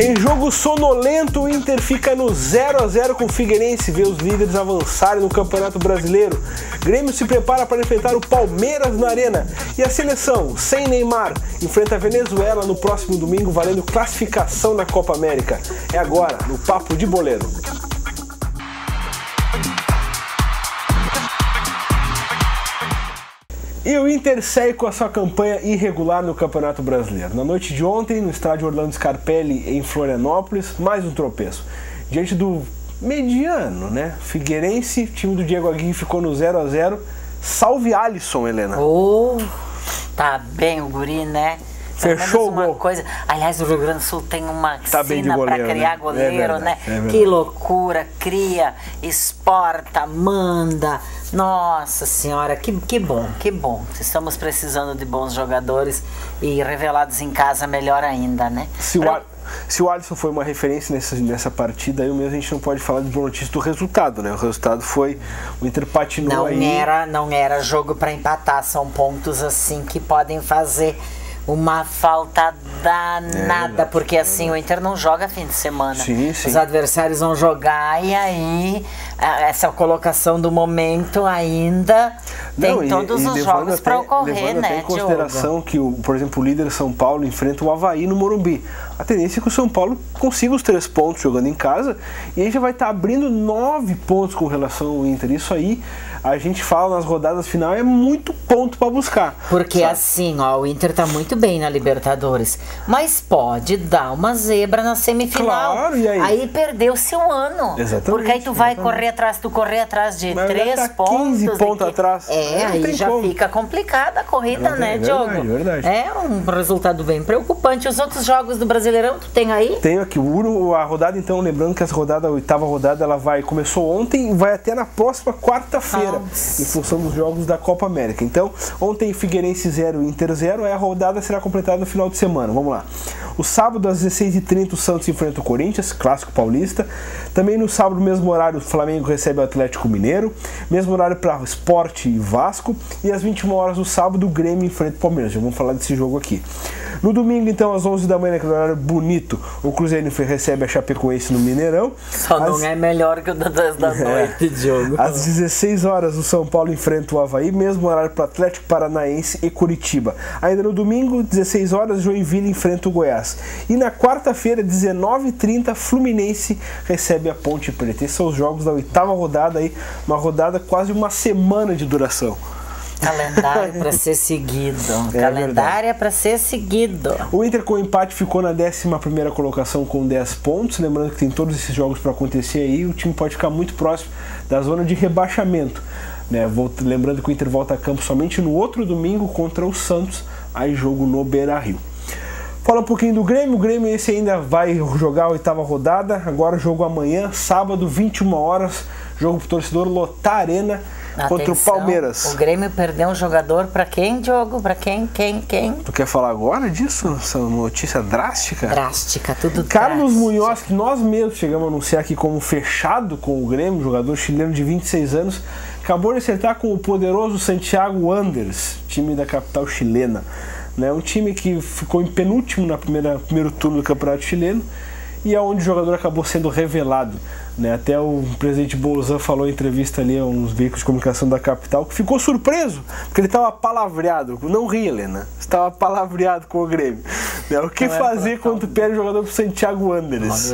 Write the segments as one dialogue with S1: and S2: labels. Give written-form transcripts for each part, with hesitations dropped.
S1: Em jogo sonolento, o Inter fica no 0-0 com o Figueirense, vê os líderes avançarem no Campeonato Brasileiro. Grêmio se prepara para enfrentar o Palmeiras na Arena. E a seleção, sem Neymar, enfrenta a Venezuela no próximo domingo, valendo classificação na Copa América. É agora, no Papo de Boleiro. E o Inter segue com a sua campanha irregular no Campeonato Brasileiro. Na noite de ontem, no estádio Orlando Scarpelli, em Florianópolis, mais um tropeço. Diante do mediano, né? Figueirense, time do Diego Aguirre ficou no 0-0. Salve Alisson, Helena.
S2: Tá bem o guri, né?
S1: Fechou o gol.
S2: Coisa. Aliás, o Rio Grande do Sul tem uma sina para criar goleiro, né? Que loucura, cria, exporta, manda. Nossa senhora, que bom, que bom. Estamos precisando de bons jogadores e revelados em casa, melhor ainda, né?
S1: Se o Alisson foi uma referência nessa partida, aí mesmo a gente não pode falar de boa notícia do resultado, né? O resultado foi, o Inter patinou
S2: não era jogo para empatar, são pontos assim que podem fazer uma falta danada, porque assim o Inter não joga fim de semana.
S1: Sim.
S2: Os adversários vão jogar e aí essa colocação do momento ainda tem todos os jogos para ocorrer, né?
S1: Até em consideração que, por exemplo, o líder São Paulo enfrenta o Avaí no Morumbi. A tendência é que o São Paulo consiga os 3 pontos jogando em casa e aí já vai estar abrindo 9 pontos com relação ao Inter. Isso aí, a gente fala nas rodadas final, é muito ponto para buscar.
S2: Porque assim, o Inter tá muito bem na Libertadores, mas pode dar uma zebra na semifinal.
S1: Claro, e aí?
S2: Aí perdeu-se um ano.
S1: Exatamente.
S2: Porque aí tu vai correr atrás de 3 pontos.
S1: 15 pontos atrás.
S2: Aí já fica complicada a corrida, né, Diogo?
S1: Verdade.
S2: É um resultado bem preocupante. Os outros jogos do Brasileirão, tu tem aí?
S1: Tenho aqui. A rodada, então, lembrando que essa rodada, a 8ª rodada, começou ontem e vai até na próxima quarta-feira, em função dos jogos da Copa América. Então, ontem Figueirense 0, Inter 0, a rodada será completada no final de semana. Vamos lá. O sábado, às 16h30, o Santos enfrenta o Corinthians, clássico paulista. Também no sábado, mesmo horário, o Flamengo recebe o Atlético Mineiro. Mesmo horário para Sport e Vasco. E às 21 horas do sábado, o Grêmio enfrenta o Palmeiras. Já vamos falar desse jogo aqui. No domingo, então, às 11 da manhã, que é um horário bonito, o Cruzeiro recebe a Chapecoense no Mineirão.
S2: Não é melhor que o das 10 da noite, Diogo.
S1: Às 16 horas, o São Paulo enfrenta o Avaí, mesmo horário para o Atlético Paranaense e Curitiba. Ainda no domingo, 16 horas, Joinville enfrenta o Goiás. E na quarta-feira, 19h30, Fluminense recebe a Ponte Preta. Esses são os jogos da 8ª rodada, aí, uma rodada quase uma semana de duração.
S2: Calendário para ser seguido. Calendário é para ser seguido.
S1: O Inter com empate ficou na 11ª colocação com 10 pontos. Lembrando que tem todos esses jogos para acontecer aí. O time pode ficar muito próximo da zona de rebaixamento, né? Lembrando que o Inter volta a campo somente no outro domingo contra o Santos. Aí jogo no Beira-Rio. Fala um pouquinho do Grêmio. O Grêmio esse ainda vai jogar a 8ª rodada. Agora jogo amanhã, sábado, 21 horas. Jogo pro torcedor lotar a arena. Contra o Palmeiras.
S2: O Grêmio perdeu um jogador para quem, Diogo? Para quem?
S1: Tu quer falar agora disso? Essa notícia drástica?
S2: Drástica, tudo
S1: Carlos Munhoz, que nós mesmos chegamos a anunciar aqui como fechado com o Grêmio, jogador chileno de 26 anos, acabou de acertar com o poderoso Santiago Wanderers, time da capital chilena. Um time que ficou em penúltimo no primeiro turno do Campeonato Chileno e é onde o jogador acabou sendo revelado. Até o presidente Bolzan falou em entrevista ali a uns veículos de comunicação da capital que ficou surpreso, porque ele estava palavreado. Não ri, Helena. Estava palavreado com o Grêmio. O que fazer quando tu perde o jogador pro Santiago Wanderers?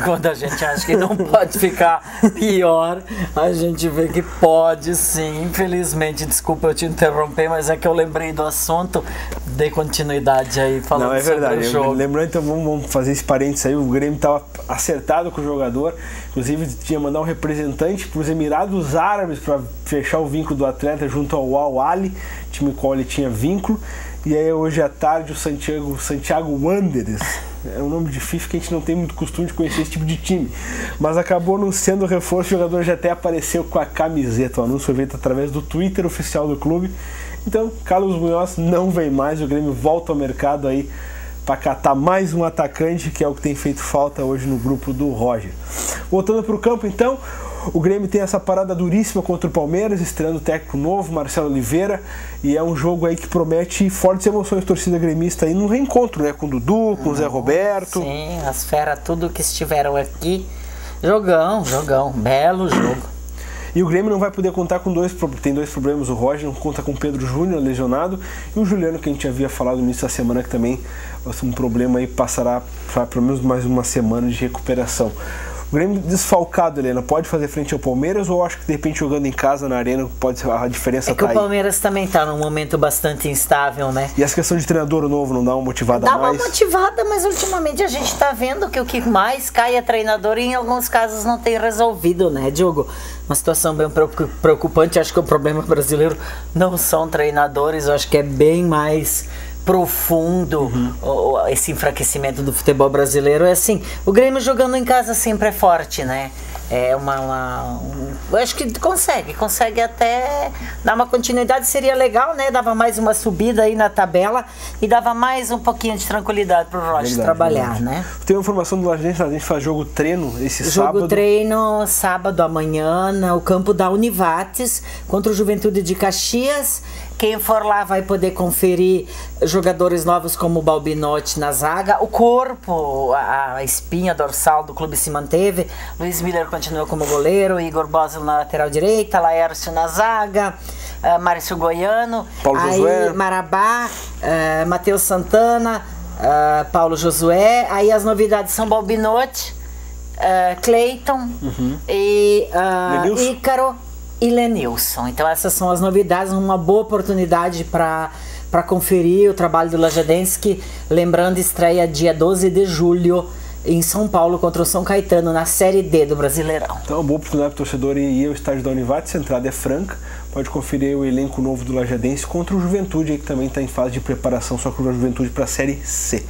S2: Quando a gente acha que não pode ficar pior, a gente vê que pode sim. Infelizmente, desculpa eu te interromper, mas é que eu lembrei do assunto. Dê continuidade aí falando sobre o jogo.
S1: Lembrando, então vamos fazer esse parênteses aí. O Grêmio estava acertado com o jogador. Inclusive tinha mandar um representante para os Emirados Árabes para fechar o vínculo do atleta junto ao Al Ahly, time com o qual ele tinha vínculo. E aí hoje à tarde o Santiago Wanderers, é um nome difícil que a gente não tem muito costume de conhecer esse tipo de time, mas acabou anunciando o reforço. O jogador já até apareceu com a camiseta. O anúncio foi feito através do Twitter oficial do clube. Então Carlos Munhoz não vem mais, o Grêmio volta ao mercado aí para catar mais um atacante, que é o que tem feito falta hoje no grupo do Roger. Voltando para o campo, então, O Grêmio tem essa parada duríssima contra o Palmeiras, estreando técnico novo, Marcelo Oliveira, e é um jogo aí que promete fortes emoções torcida gremista aí no reencontro, né? Com o Dudu, com o Zé Roberto.
S2: Sim, as feras, tudo que estiveram aqui. Jogão, belo jogo.
S1: E o Grêmio não vai poder contar com tem dois problemas. O Roger não conta com o Pedro Júnior, lesionado, e o Juliano, que a gente havia falado no início da semana, que também um problema aí, passará pelo menos mais uma semana de recuperação. O Grêmio desfalcado, Helena, pode fazer frente ao Palmeiras, ou acho que de repente jogando em casa na arena pode a diferença
S2: tá aí? É que o Palmeiras também está num momento bastante instável, né?
S1: E essa questão de treinador novo não dá uma motivada a mais?
S2: Dá uma motivada, mas ultimamente a gente está vendo que o que mais cai é treinador, e em alguns casos não tem resolvido, né, Diogo? Uma situação bem preocupante. Acho que o problema brasileiro não são treinadores, eu acho que é bem mais profundo esse enfraquecimento do futebol brasileiro. É assim, o Grêmio jogando em casa sempre é forte, né? É eu acho que consegue até dar uma continuidade, seria legal, né? Dava mais uma subida aí na tabela e dava mais um pouquinho de tranquilidade pro Rocha trabalhar, né?
S1: Tem uma informação do Lajedense, a gente faz jogo treino esse sábado.
S2: Jogo treino sábado amanhã no campo da Univates contra o Juventude de Caxias. Quem for lá vai poder conferir jogadores novos como o Balbinotti na zaga. O corpo, a espinha dorsal do clube se manteve. Luiz Miller continua como goleiro, Igor Bosel na lateral direita, Laércio na zaga, Márcio Goiano,
S1: Paulo Josué,
S2: Marabá, Matheus Santana, Paulo Josué. Aí as novidades são Balbinotti, Cleiton e Ícaro e Lenilson. Então essas são as novidades, uma boa oportunidade para conferir o trabalho do Lajadense, que, lembrando, estreia dia 12 de julho em São Paulo contra o São Caetano na Série D do Brasileirão.
S1: Então uma boa oportunidade para o torcedor ir ao estádio da Univates, a entrada é franca, pode conferir o elenco novo do Lajadense contra o Juventude, aí, que também está em fase de preparação, só que o Juventude para a Série C.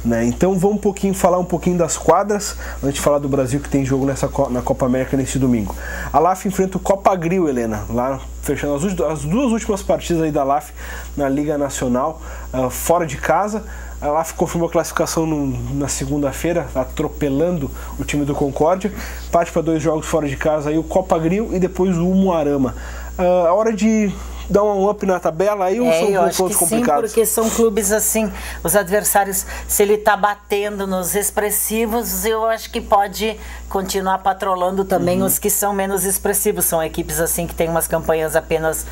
S1: Né? Então vamos falar um pouquinho das quadras, antes de falar do Brasil, que tem jogo na Copa América nesse domingo. A LAF enfrenta o Copagril, Helena, lá fechando as duas últimas partidas aí da LAF na Liga Nacional, fora de casa. A LAF confirmou a classificação na segunda-feira, atropelando o time do Concórdia. Parte para 2 jogos fora de casa, aí o Copagril e depois o Umuarama. A hora de dar um up na tabela, aí são pontos complicados?
S2: Sim, porque são clubes assim, os adversários, se ele tá batendo nos expressivos, eu acho que pode continuar patrolando também os que são menos expressivos. São equipes assim que têm umas campanhas apenas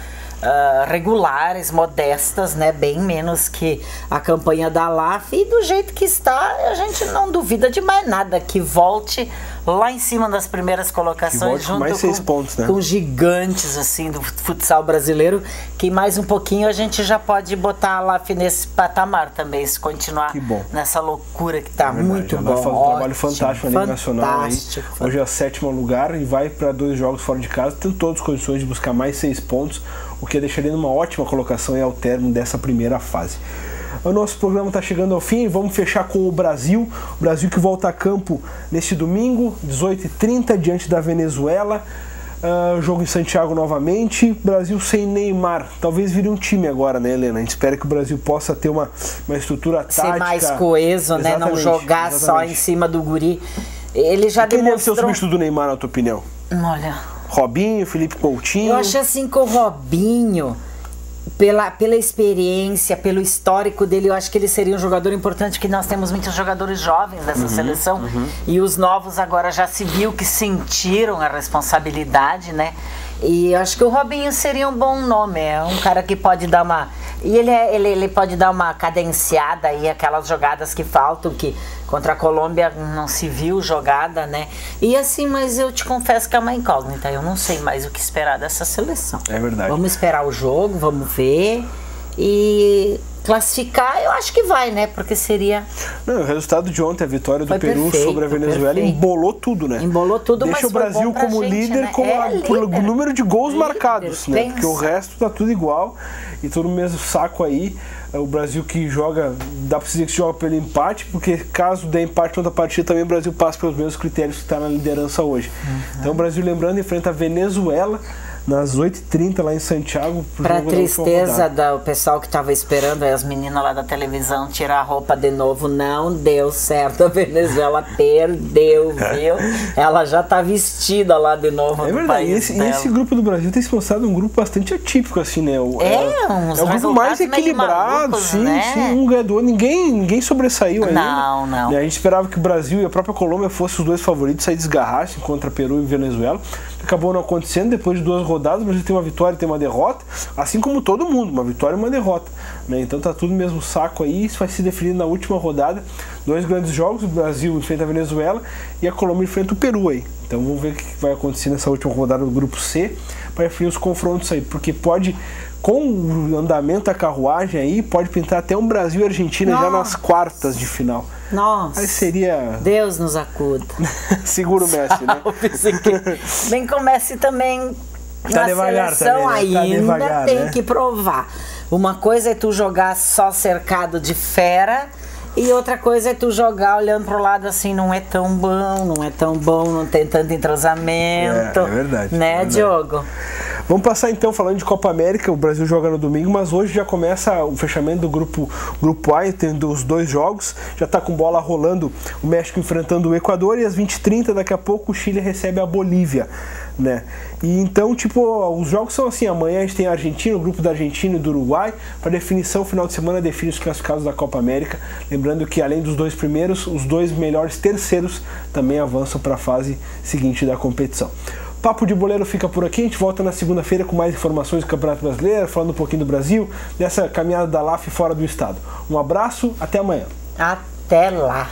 S2: regulares, modestas, né? Bem menos que a campanha da LAF, e do jeito que está, a gente não duvida de mais nada, que volte lá em cima das primeiras colocações, junto
S1: mais 6 pontos, né?
S2: Com gigantes assim do futsal brasileiro, que mais um pouquinho a gente já pode botar a LAF nesse patamar também, se continuar nessa loucura que tá. Muito bom.
S1: Faz um trabalho fantástico na Liga Nacional aí. Hoje é o 7º lugar e vai para 2 jogos fora de casa, tem todas as condições de buscar mais 6 pontos, o que deixaria numa ótima colocação e ao término dessa primeira fase. O nosso programa está chegando ao fim, vamos fechar com o Brasil que volta a campo neste domingo, 18h30, diante da Venezuela. Jogo em Santiago novamente. Brasil sem Neymar, talvez vire um time agora, né, Helena? A gente espera que o Brasil possa ter uma estrutura tática,
S2: ser mais coeso, né? Não jogar só em cima do guri. Ele já demonstrou... Quem deve ser o
S1: substituto do Neymar, na tua opinião?
S2: Olha...
S1: Robinho, Felipe Coutinho?
S2: Eu acho assim que o Robinho, pela experiência, pelo histórico dele, eu acho que ele seria um jogador importante, que nós temos muitos jogadores jovens dessa seleção, e os novos agora já se viu que sentiram a responsabilidade, né? E eu acho que o Robinho seria um bom nome, é um cara que pode dar uma... E ele pode dar uma cadenciada aí, aquelas jogadas que faltam, que contra a Colômbia não se viu jogada, né? E assim, mas eu te confesso que é uma incógnita, eu não sei mais o que esperar dessa seleção.
S1: É verdade.
S2: Vamos esperar o jogo, vamos ver, e classificar eu acho que vai, né? Porque seria...
S1: Não, o resultado de ontem, a vitória do Peru sobre a Venezuela, embolou tudo, né?
S2: Embolou tudo,
S1: deixa
S2: mas
S1: o Brasil como
S2: gente,
S1: líder,
S2: né?
S1: pelo número de gols marcados, né? Porque o resto tá tudo igual e todo no mesmo saco aí. O Brasil que joga, dá pra dizer que joga pelo empate, porque caso der empate na outra partida, também o Brasil passa pelos mesmos critérios que está na liderança hoje. Então o Brasil, lembrando, enfrenta a Venezuela nas 8h30 lá em Santiago.
S2: Pra tristeza do pessoal que tava esperando as meninas lá da televisão tirar a roupa de novo, não deu certo. A Venezuela perdeu, viu? Ela já tá vestida lá de novo no país dela.
S1: E esse grupo do Brasil tem se mostrado um grupo bastante atípico, assim, né?
S2: É
S1: o grupo mais equilibrado, malucos, sim, né? Sim, um ganhador. Ninguém sobressaiu ainda.
S2: Não.
S1: A gente esperava que o Brasil e a própria Colômbia fossem os dois favoritos, sair desgarrassem contra Peru e Venezuela. Acabou não acontecendo. Depois de 2 rodadas, o Brasil tem uma vitória e tem uma derrota, assim como todo mundo, uma vitória e uma derrota, né? Então tá tudo no mesmo saco aí. Isso vai se definir na última rodada. 2 grandes jogos, o Brasil enfrenta a Venezuela e a Colômbia enfrenta o Peru aí. Então vamos ver o que vai acontecer nessa última rodada do grupo C para definir os confrontos aí, porque pode, com o andamento da carruagem aí, pode pintar até um Brasil e Argentina já nas quartas de final.
S2: Nossa,
S1: aí seria...
S2: Deus nos acuda.
S1: Segura o Messi, né?
S2: Bem que o Messi também
S1: tá
S2: na
S1: devagar,
S2: seleção
S1: também, né?
S2: ainda
S1: devagar,
S2: tem
S1: né?
S2: que provar. Uma coisa é tu jogar só cercado de fera, e outra coisa é tu jogar olhando pro lado assim, não é tão bom, não tem tanto entrosamento.
S1: É verdade.
S2: Né,
S1: é verdade.
S2: Diogo?
S1: Vamos passar então falando de Copa América. O Brasil joga no domingo, mas hoje já começa o fechamento do grupo A, tendo os 2 jogos. Já está com bola rolando, o México enfrentando o Equador, e às 20h30 daqui a pouco o Chile recebe a Bolívia, né? E então, tipo, os jogos são assim: amanhã a gente tem a Argentina, o grupo da Argentina e do Uruguai. Para definição, final de semana define os classificados da Copa América. Lembrando que além dos 2 primeiros, os 2 melhores terceiros também avançam para a fase seguinte da competição. Papo de Boleiro fica por aqui. A gente volta na segunda-feira com mais informações do Campeonato Brasileiro, falando um pouquinho do Brasil, dessa caminhada da LAF fora do estado. Um abraço, até amanhã.
S2: Até lá.